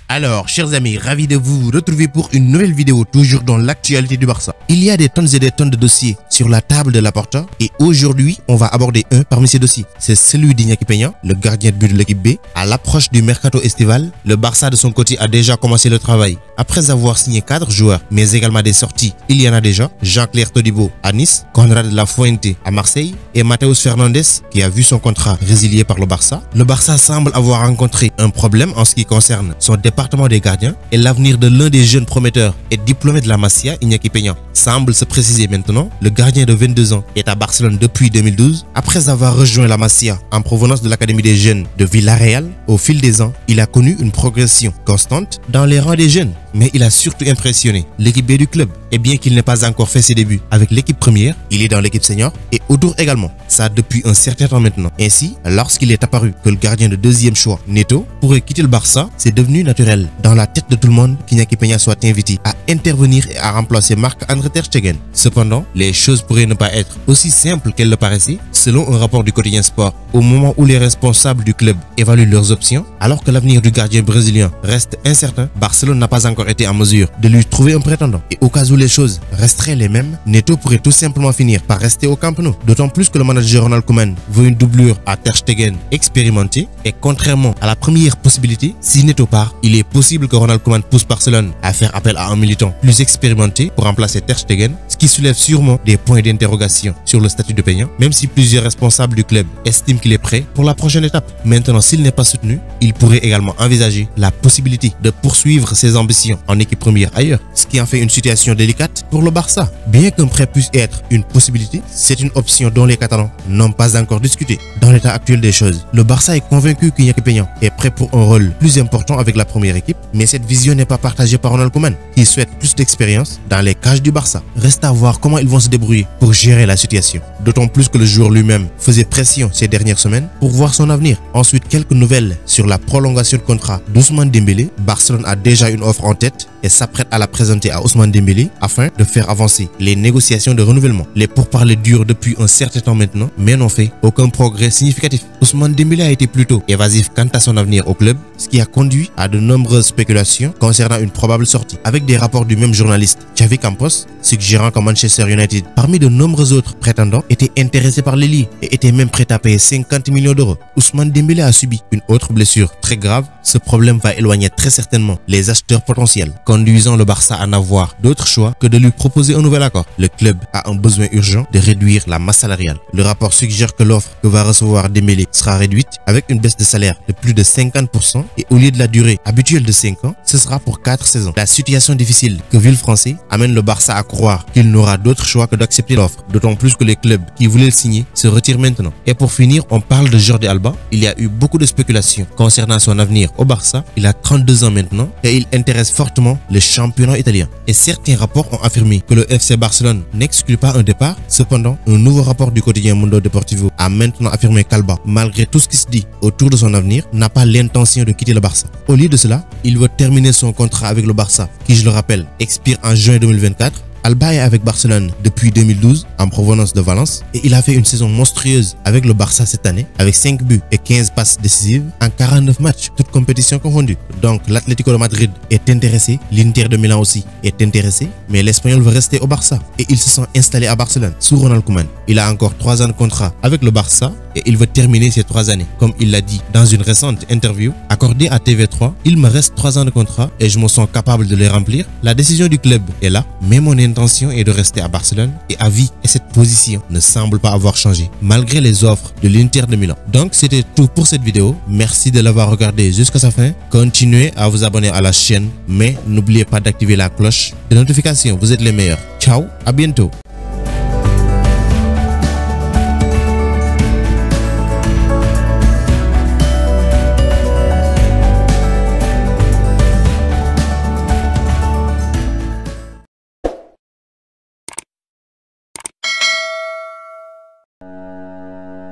Alors, chers amis, ravi de vous retrouver pour une nouvelle vidéo, toujours dans l'actualité du Barça. Il y a des tonnes et des tonnes de dossiers sur la table de Laporta et aujourd'hui, on va aborder un parmi ces dossiers. C'est celui d'Iñaki Peña, le gardien de but de l'équipe B. À l'approche du mercato estival, le Barça de son côté a déjà commencé le travail. Après avoir signé 4 joueurs, mais également des sorties, il y en a déjà. Jean-Claire Todibo à Nice, Conrad Lafuente à Marseille et Mateus Fernandes qui a vu son contrat résilié par le Barça. Le Barça semble avoir rencontré un problème en ce qui concerne son département des gardiens et l'avenir de l'un des jeunes prometteurs et diplômé de la Masia, Iñaki Peña, semble se préciser maintenant. Le gardien de 22 ans est à Barcelone depuis 2012. Après avoir rejoint la Masia en provenance de l'Académie des jeunes de Villarreal, au fil des ans, il a connu une progression constante dans les rangs des jeunes. Mais il a surtout impressionné l'équipe B du club. Et bien qu'il n'ait pas encore fait ses débuts avec l'équipe première, il est dans l'équipe senior et autour également. Ça depuis un certain temps maintenant. Ainsi, lorsqu'il est apparu que le gardien de deuxième choix, Neto, pourrait quitter le Barça, c'est devenu naturel dans la tête de tout le monde qu'Iñaki Peña soit invité à intervenir et à remplacer Marc-André Ter Stegen. Cependant, les choses pourraient ne pas être aussi simples qu'elles le paraissaient, selon un rapport du quotidien Sport. Au moment où les responsables du club évaluent leurs options, alors que l'avenir du gardien brésilien reste incertain, Barcelone n'a pas encore été en mesure de lui trouver un prétendant. Et au cas où les choses resteraient les mêmes, Neto pourrait tout simplement finir par rester au Camp Nou. D'autant plus que le manager Ronald Koeman veut une doublure à Ter Stegen expérimenté. Et contrairement à la première possibilité, si Neto part, il est possible que Ronald Koeman pousse Barcelone à faire appel à un militant plus expérimenté pour remplacer Ter Stegen, ce qui soulève sûrement des points d'interrogation sur le statut de Peña, même si plusieurs responsables du club estiment qu'il est prêt pour la prochaine étape. Maintenant, s'il n'est pas soutenu, il pourrait également envisager la possibilité de poursuivre ses ambitions en équipe première ailleurs, ce qui en fait une situation délicate pour le Barça. Bien qu'un prêt puisse être une possibilité, c'est une option dont les Catalans n'ont pas encore discuté. Dans l'état actuel des choses, le Barça est convaincu qu'Iñaki Peña est prêt pour un rôle plus important avec la première équipe, mais cette vision n'est pas partagée par Ronald Koeman, qui souhaite plus d'expérience dans les cages du Barça. Reste à voir comment ils vont se débrouiller pour gérer la situation. D'autant plus que le joueur lui-même faisait pression ces dernières semaines pour voir son avenir. Ensuite, quelques nouvelles sur la prolongation de contrat d'Ousmane Dembélé. Barcelone a déjà une offre en tête et s'apprête à la présenter à Ousmane Dembélé afin de faire avancer les négociations de renouvellement. Les pourparlers durent depuis un certain temps maintenant, mais n'ont fait aucun progrès significatif. Ousmane Dembélé a été plutôt évasif quant à son avenir au club, ce qui a conduit à de nombreuses spéculations concernant une probable sortie, avec des rapports du même journaliste Xavi Campos suggérant que Manchester United, parmi de nombreux autres prétendants, était intéressé par l'ailier et était même prêt à payer 50 millions d'euros. Ousmane Dembélé a subi une autre blessure très grave. Ce problème va éloigner très certainement les acheteurs potentiels, conduisant le Barça à n'avoir d'autre choix que de lui proposer un nouvel accord. Le club a un besoin urgent de réduire la masse salariale. Le rapport suggère que l'offre que va recevoir Dembélé sera réduite avec une baisse de salaire de plus de 50% et au lieu de la durée habituelle de 5 ans, ce sera pour 4 saisons. La situation difficile que vit le Français amène le Barça à croire qu'il n'aura d'autre choix que d'accepter l'offre, d'autant plus que les clubs qui voulaient le signer se retirent maintenant. Et pour finir, on parle de Jordi Alba. Il y a eu beaucoup de spéculations concernant son avenir au Barça. Il a 32 ans maintenant et il intéresse fortement le championnat italien. Et certains rapports ont affirmé que le FC Barcelone n'exclut pas un départ. Cependant, un nouveau rapport du quotidien Mundo Deportivo a maintenant affirmé qu'Alba, malgré tout ce qui se dit autour de son avenir, n'a pas l'intention de quitter le Barça. Au lieu de cela, il veut terminer son contrat avec le Barça, qui, je le rappelle, expire en juin 2024. Alba est avec Barcelone depuis 2012 en provenance de Valence et il a fait une saison monstrueuse avec le Barça cette année avec 5 buts et 15 passes décisives en 49 matchs, toutes compétitions confondues. Donc l'Atlético de Madrid est intéressé, l'Inter de Milan aussi est intéressé, mais l'Espagnol veut rester au Barça et il se sent installé à Barcelone sous Ronald Koeman. Il a encore 3 ans de contrat avec le Barça et il veut terminer ces 3 années. Comme il l'a dit dans une récente interview accordée à TV3, il me reste 3 ans de contrat et je me sens capable de les remplir. La décision du club est là, mais mon intention est de rester à Barcelone et à vie, et cette position ne semble pas avoir changé malgré les offres de l'Inter de Milan. Donc c'était tout pour cette vidéo. Merci de l'avoir regardé jusqu'à sa fin. Continuez à vous abonner à la chaîne, mais n'oubliez pas d'activer la cloche de notification. Vous êtes les meilleurs. Ciao, à bientôt.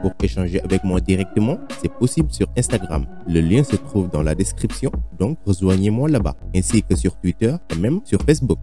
Pour échanger avec moi directement, c'est possible sur Instagram. Le lien se trouve dans la description, donc rejoignez-moi là-bas, ainsi que sur Twitter et même sur Facebook.